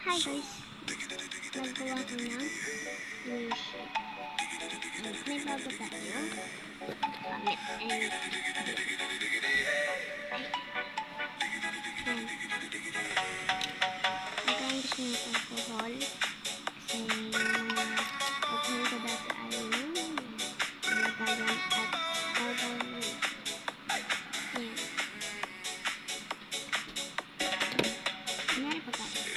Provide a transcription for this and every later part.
Hi guys! Nagawa ko ng wish. May bago tayo. Gamit and nagkain gusto ng alcohol. Kasi yung mga alcohol ko dati ay nalagayan at alcohol. Yan. Kunyari pa tayo.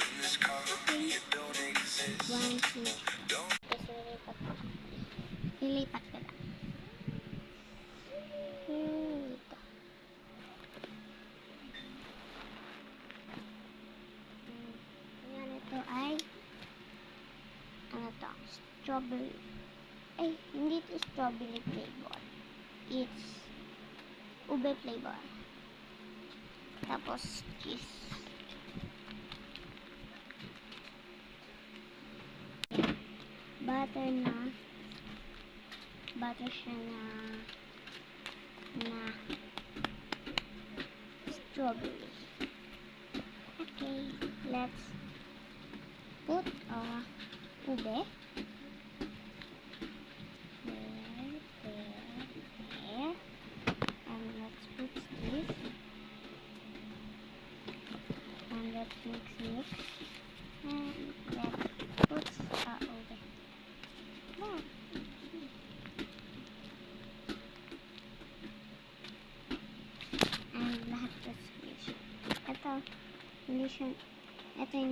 Okay. 1, 2, 3. Tapos lilipat ko. Lilipat ko lang. Dito. Yan, ito ay ano to? Strawberry. Ay, hindi ito strawberry flavor. It's ube flavor. Tapos cheese. Butter siya na strawberry. Okay, let's put ube. There. And let's put this. And let's mix. And let's put ube. Wow. And lahat na squish. Ito hindi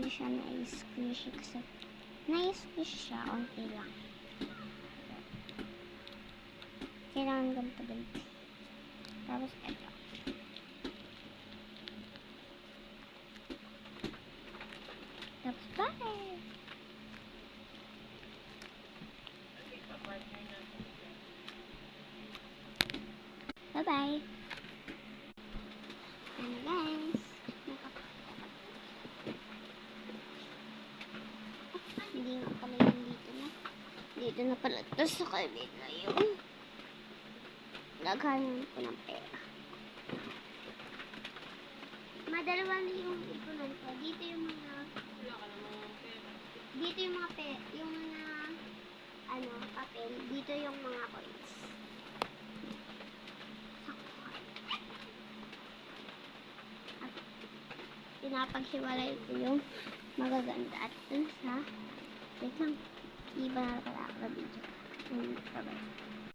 siya na-squishy kasi na-squish siya, onti lang. Kailangan ganito. Tapos ito. Tapos bye! Bye-bye! And guys, hindi nga pala yung dito na pala ito sa kabila yung laghan ko ng pera. Madalawa na yung ipunan ko. Dito yung mga papel. Dito yung mga coins. Pinapaghiwalay ko yung magaganda at dun sa wait lang, iba na pala ako na video. Bye-bye.